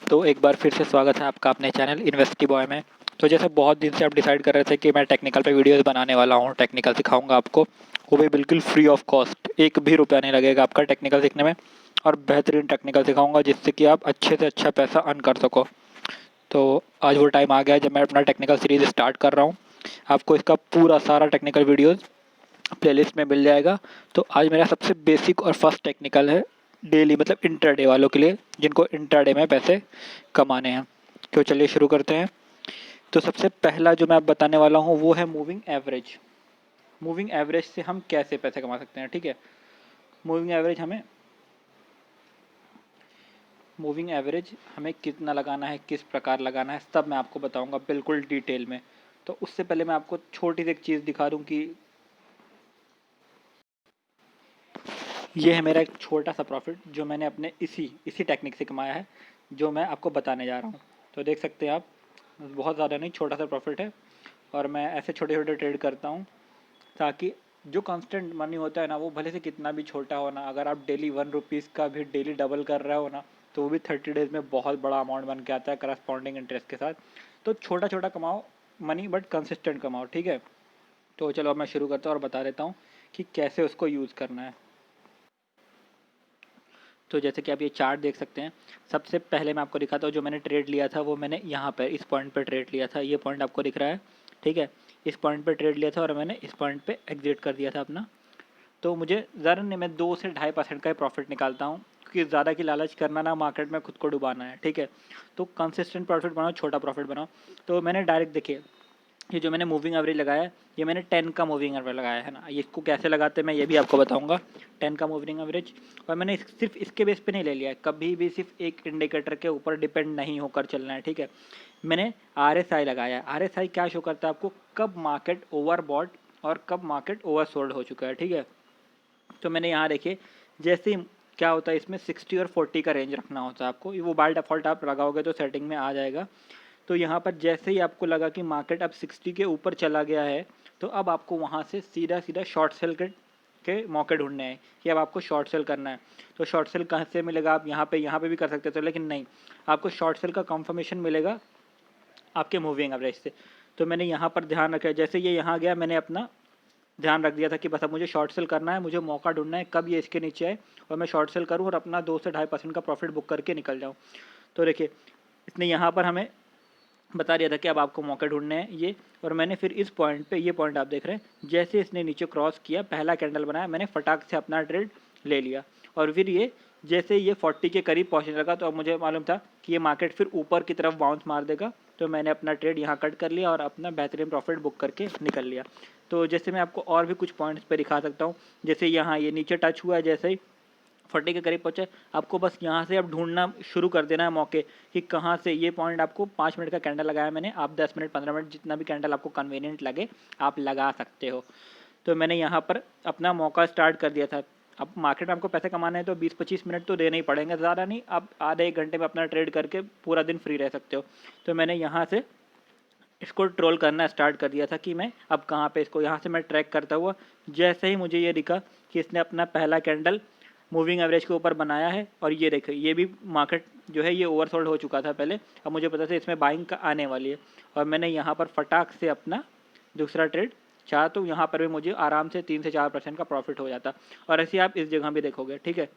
तो एक बार फिर से स्वागत है आपका अपने चैनल इन्वेस्टी बॉय में। तो जैसे बहुत दिन से आप डिसाइड कर रहे थे कि मैं टेक्निकल पे वीडियोस बनाने वाला हूँ, टेक्निकल सिखाऊंगा आपको, वो भी बिल्कुल फ्री ऑफ कॉस्ट, एक भी रुपया नहीं लगेगा आपका टेक्निकल सीखने में। और बेहतरीन टेक्निकल सिखाऊंगा जिससे कि आप अच्छे से अच्छा पैसा अर्न कर सको। तो आज वो टाइम आ गया है जब मैं अपना टेक्निकल सीरीज स्टार्ट कर रहा हूँ। आपको इसका पूरा सारा टेक्निकल वीडियोज़ प्लेलिस्ट में मिल जाएगा। तो आज मेरा सबसे बेसिक और फर्स्ट टेक्निकल है डेली, मतलब इंटरडे वालों के लिए जिनको इंटरडे में पैसे कमाने हैं। तो चलिए शुरू करते हैं। तो सबसे पहला जो मैं आप बताने वाला हूँ वो है मूविंग एवरेज। मूविंग एवरेज से हम कैसे पैसे कमा सकते हैं, ठीक है। मूविंग एवरेज हमें कितना लगाना है, किस प्रकार लगाना है, सब मैं आपको बताऊंगा बिल्कुल डिटेल में। तो उससे पहले मैं आपको छोटी सी एक चीज़ दिखा दूँ कि ये है मेरा एक छोटा सा प्रॉफिट जो मैंने अपने इसी टेक्निक से कमाया है, जो मैं आपको बताने जा रहा हूँ। तो देख सकते हैं आप, बहुत ज़्यादा नहीं, छोटा सा प्रॉफिट है। और मैं ऐसे छोटे छोटे ट्रेड करता हूँ ताकि जो कांस्टेंट मनी होता है ना, वो भले से कितना भी छोटा हो ना, अगर आप डेली 1 रुपीज़ का भी डेली डबल कर रहे हो ना, तो वो भी 30 डेज़ में बहुत बड़ा अमाउंट बन के आता है करस्पॉन्डिंग इंटरेस्ट के साथ। तो छोटा छोटा कमाओ मनी, बट कंसिस्टेंट कमाओ, ठीक है। तो चलो अब मैं शुरू करता हूँ और बता देता हूँ कि कैसे उसको यूज़ करना है। तो जैसे कि आप ये चार्ट देख सकते हैं, सबसे पहले मैं आपको दिखाता हूँ जो मैंने ट्रेड लिया था, वो मैंने यहाँ पर इस पॉइंट पर ट्रेड लिया था। ये पॉइंट आपको दिख रहा है, ठीक है। इस पॉइंट पर ट्रेड लिया था और मैंने इस पॉइंट पे एग्जिट कर दिया था अपना। तो मुझे ज़रा नहीं, मैं 2 से 2.5% का ही प्रॉफिट निकालता हूँ, क्योंकि ज़्यादा की लालच करना ना, मार्केट में खुद को डुबाना है, ठीक है। तो कंसिस्टेंट प्रॉफिट बनाओ, छोटा प्रॉफिट बनाओ। तो मैंने डायरेक्ट देखिए, ये जो मैंने मूविंग एवरेज लगाया है, ये मैंने 10 का मूविंग एवरेज लगाया है ना। ये इसको कैसे लगाते हैं मैं ये भी आपको बताऊंगा, 10 का मूविंग एवरेज। और मैंने सिर्फ इसके बेस पे नहीं ले लिया है, कभी भी सिर्फ एक इंडिकेटर के ऊपर डिपेंड नहीं होकर चलना है, ठीक है। मैंने RSI लगाया है। RSI क्या शो करता है आपको, कब मार्केट ओवरबॉट और कब मार्केट ओवरसोल्ड हो चुका है, ठीक है। तो मैंने यहाँ देखिए, जैसे ही क्या होता है इसमें 60 और 40 का रेंज रखना होता है आपको, वो बाय डिफ़ॉल्ट आप लगाओगे तो सेटिंग में आ जाएगा। तो यहाँ पर जैसे ही आपको लगा कि मार्केट अब 60 के ऊपर चला गया है, तो अब आपको वहाँ से सीधा सीधा शॉर्ट सेल के मौके ढूंढने हैं कि अब आपको शॉर्ट सेल करना है। तो शॉर्ट सेल कहाँ से मिलेगा, आप यहाँ पे भी कर सकते थे, लेकिन नहीं, आपको शॉर्ट सेल का कंफर्मेशन मिलेगा आपके मूविंग एवरेज से। तो मैंने यहाँ पर ध्यान रखा, जैसे ये यहाँ गया, मैंने अपना ध्यान रख दिया था कि बस अब मुझे शॉर्ट सेल करना है, मुझे मौका ढूंढना है कब ये इसके नीचे आए और मैं शॉर्ट सेल करूँ और अपना 2 से 2.5% का प्रॉफिट बुक करके निकल जाऊँ। तो देखिए, इसने यहाँ पर हमें बता दिया था कि अब आपको मौके ढूंढने हैं ये। और मैंने फिर इस पॉइंट पे, ये पॉइंट आप देख रहे हैं, जैसे इसने नीचे क्रॉस किया, पहला कैंडल बनाया, मैंने फटाक से अपना ट्रेड ले लिया। और फिर ये जैसे ये 40 के करीब पहुंचने लगा, तो अब मुझे मालूम था कि ये मार्केट फिर ऊपर की तरफ बाउंस मार देगा। तो मैंने अपना ट्रेड यहाँ कट कर लिया और अपना बेहतरीन प्रॉफिट बुक करके निकल लिया। तो जैसे मैं आपको और भी कुछ पॉइंट्स पे दिखा सकता हूँ, जैसे यहाँ ये नीचे टच हुआ, जैसे ही 40 के करीब पहुंचे, आपको बस यहाँ से अब ढूंढना शुरू कर देना है मौके कि कहाँ से। ये पॉइंट आपको 5 मिनट का कैंडल लगाया मैंने, आप 10 मिनट 15 मिनट जितना भी कैंडल आपको कन्वीनियंट लगे आप लगा सकते हो। तो मैंने यहाँ पर अपना मौका स्टार्ट कर दिया था। अब मार्केट में आपको पैसे कमाने हैं तो 20-25 मिनट तो देने ही पड़ेंगे, ज़्यादा नहीं, आप आधे 1 घंटे में अपना ट्रेड करके पूरा दिन फ्री रह सकते हो। तो मैंने यहाँ से इसको ट्रोल करना स्टार्ट कर दिया था कि मैं अब कहाँ पे इसको, यहाँ से मैं ट्रैक करता हुआ, जैसे ही मुझे ये दिखा कि इसने अपना पहला कैंडल मूविंग एवरेज के ऊपर बनाया है, और ये देखो ये भी मार्केट जो है ये ओवरसोल्ड हो चुका था पहले, अब मुझे पता था इसमें बाइंग का आने वाली है। और मैंने यहाँ पर फटाक से अपना दूसरा ट्रेड चाहा, तो यहाँ पर भी मुझे आराम से 3 से 4% का प्रॉफिट हो जाता। और ऐसे आप इस जगह भी देखोगे, ठीक है।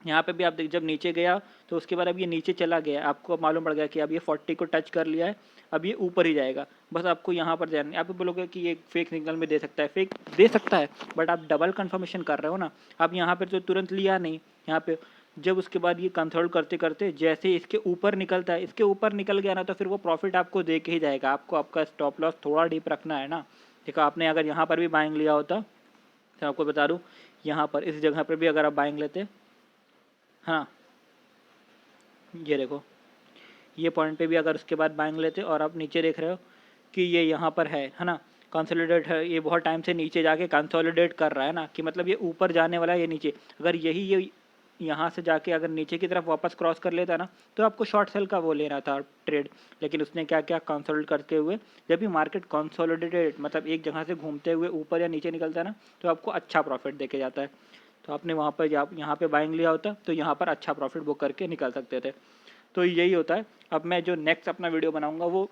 यहाँ पे भी आप देख, जब नीचे गया तो उसके बाद अब ये नीचे चला गया, आपको मालूम पड़ गया कि अब ये 40 को टच कर लिया है, अब ये ऊपर ही जाएगा। बस आपको यहाँ पर ध्यान, आप बोलोगे कि ये फेक सिग्नल में दे सकता है, फेक दे सकता है, बट आप डबल कंफर्मेशन कर रहे हो ना। आप यहाँ पर तो तुरंत लिया नहीं, यहाँ पे जब उसके बाद ये कंसोल्ट करते करते जैसे इसके ऊपर निकलता है, इसके ऊपर निकल गया ना, तो फिर वो प्रॉफिट आपको दे के ही जाएगा। आपको आपका स्टॉप लॉस थोड़ा डीप रखना है ना। देखो, आपने अगर यहाँ पर भी बाइंग लिया होता, तो आपको बता दूँ, यहाँ पर इस जगह पर भी अगर आप बाइंग लेते, हाँ ये देखो, ये पॉइंट पे भी अगर उसके बाद बाइंग लेते, और आप नीचे देख रहे हो कि ये यहाँ पर है ना, कंसोलिडेट है, ये बहुत टाइम से नीचे जाके कंसोलिडेट कर रहा है ना, कि मतलब ये ऊपर जाने वाला है, ये नीचे, अगर यही ये यहाँ से जाके अगर नीचे की तरफ वापस क्रॉस कर लेता ना, तो आपको शॉर्ट सेल का वो लेना था ट्रेड। लेकिन उसने क्या क्या, कंसोलिडेट करते हुए, जब भी मार्केट कंसोलिडेटेड मतलब एक जगह से घूमते हुए ऊपर या नीचे निकलता है ना, तो आपको अच्छा प्रॉफिट देके जाता है। तो आपने वहाँ पर यहाँ पे बाइंग लिया होता तो यहाँ पर अच्छा प्रॉफिट बुक करके निकल सकते थे। तो यही होता है। अब मैं जो नेक्स्ट अपना वीडियो बनाऊँगा वो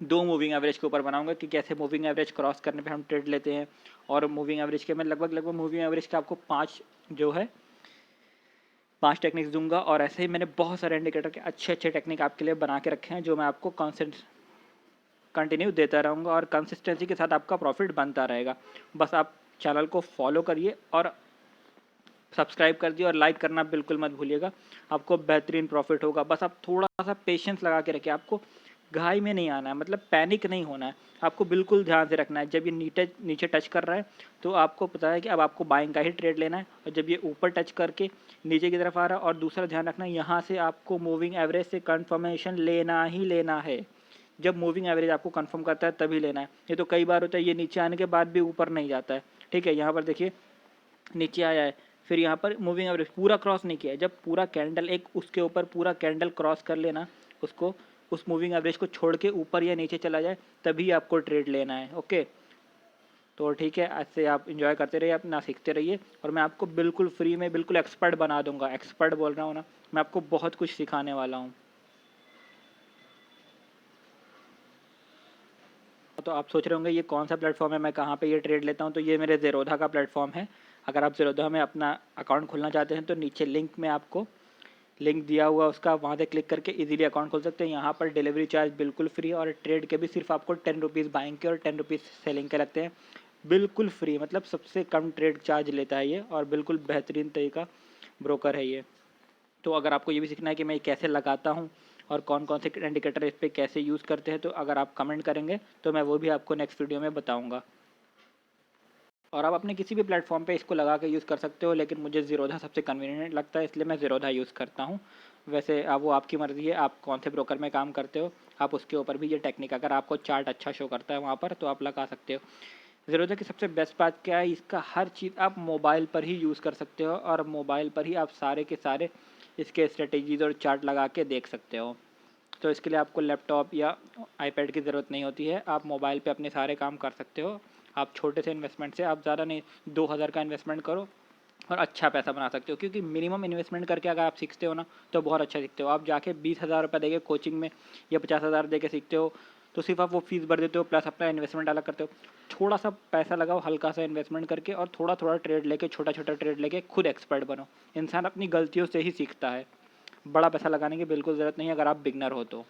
2 मूविंग एवरेज के ऊपर बनाऊंगा कि कैसे मूविंग एवरेज क्रॉस करने पे हम ट्रेड लेते हैं। और मूविंग एवरेज के मैं लगभग मूविंग एवरेज के आपको 5 जो है 5 टेक्निक्स दूंगा। और ऐसे ही मैंने बहुत सारे इंडिकेटर के अच्छे टेक्निक आपके लिए बना के रखे हैं जो मैं आपको कंटिन्यू देता रहूँगा और कंसिस्टेंसी के साथ आपका प्रॉफिट बनता रहेगा। बस आप चैनल को फॉलो करिए और सब्सक्राइब कर दिए और लाइक करना बिल्कुल मत भूलिएगा। आपको बेहतरीन प्रॉफिट होगा। बस आप थोड़ा सा पेशेंस लगा के रखिए। आपको घाई में नहीं आना है, मतलब पैनिक नहीं होना है। आपको बिल्कुल ध्यान से रखना है। जब ये नीचे टच कर रहा है तो आपको पता है कि अब आपको बाइंग का ही ट्रेड लेना है। और जब ये ऊपर टच करके नीचे की तरफ आ रहा है, और दूसरा ध्यान रखना है यहाँ से आपको मूविंग एवरेज से कंफर्मेशन लेना ही लेना है। जब मूविंग एवरेज आपको कंफर्म करता है तभी लेना है। ये तो कई बार होता है ये नीचे आने के बाद भी ऊपर नहीं जाता है। ठीक है, यहाँ पर देखिए नीचे आया है, फिर यहाँ पर मूविंग एवरेज पूरा क्रॉस नहीं किया है। जब पूरा कैंडल एक उसके ऊपर पूरा कैंडल क्रॉस कर लेना, उसको उस मूविंग एवरेज को छोड़ के ऊपर या नीचे चला जाए, तभी आपको ट्रेड लेना है। ओके, तो ठीक है, ऐसे आप इंजॉय करते रहिए, अपना सीखते रहिए। और मैं आपको बिल्कुल फ्री में बिल्कुल एक्सपर्ट बना दूंगा। एक्सपर्ट बोल रहा हूँ ना, मैं आपको बहुत कुछ सिखाने वाला हूँ। तो आप सोच रहे होंगे ये कौन सा प्लेटफॉर्म है, मैं कहाँ पे ये ट्रेड लेता हूँ। तो ये मेरे ज़ेरोधा का प्लेटफॉर्म है। अगर आप ज़ेरोधा में अपना अकाउंट खोलना चाहते हैं तो नीचे लिंक में आपको लिंक दिया हुआ उसका, वहाँ से क्लिक करके इजीली अकाउंट खोल सकते हैं। यहाँ पर डिलीवरी चार्ज बिल्कुल फ्री और ट्रेड के भी सिर्फ आपको 10 रुपीज़ बाइंग के और 10 रुपीज़ सेलिंग के लगते हैं। बिल्कुल फ्री, मतलब सबसे कम ट्रेड चार्ज लेता है ये, और बिल्कुल बेहतरीन तरीका ब्रोकर है ये। तो अगर आपको ये भी सीखना है कि मैं कैसे लगाता हूँ और कौन कौन से इंडिकेटर इस पर कैसे यूज़ करते हैं, तो अगर आप कमेंट करेंगे तो मैं वो भी आपको नेक्स्ट वीडियो में बताऊँगा। और आप अपने किसी भी प्लेटफॉर्म पे इसको लगा के यूज़ कर सकते हो, लेकिन मुझे ज़ीरोधा सबसे कन्वीनियंट लगता है, इसलिए मैं ज़ीरोधा यूज़ करता हूँ। वैसे अब वो आपकी मर्ज़ी है, आप कौन से ब्रोकर में काम करते हो, आप उसके ऊपर भी ये टेक्निक, अगर आपको चार्ट अच्छा शो करता है वहाँ पर तो आप लगा सकते हो। ज़ीरोधा की सबसे बेस्ट बात क्या है, इसका हर चीज़ आप मोबाइल पर ही यूज़ कर सकते हो, और मोबाइल पर ही आप सारे के सारे इसके स्ट्रेटेजीज़ और चार्ट लगा के देख सकते हो। तो इसके लिए आपको लैपटॉप या आईपैड की ज़रूरत नहीं होती है, आप मोबाइल पे अपने सारे काम कर सकते हो। आप छोटे से इन्वेस्टमेंट से, आप ज़्यादा नहीं, 2000 का इन्वेस्टमेंट करो और अच्छा पैसा बना सकते हो। क्योंकि मिनिमम इन्वेस्टमेंट करके अगर आप सीखते हो ना तो बहुत अच्छा सीखते हो। आप जाके 20,000 रुपये देके कोचिंग में या 50,000 दे के सीखते हो तो सिर्फ आप वो फीस भर देते हो, प्लस अपना इन्वेस्टमेंट अलग करते हो। थोड़ा सा पैसा लगाओ, हल्का सा इन्वेस्टमेंट करके, और थोड़ा थोड़ा ट्रेड लेके, छोटा छोटा ट्रेड लेके खुद एक्सपर्ट बनो। इंसान अपनी गलतियों से ही सीखता है। बड़ा पैसा लगाने की बिल्कुल ज़रूरत नहीं है अगर आप बिगनर हो तो।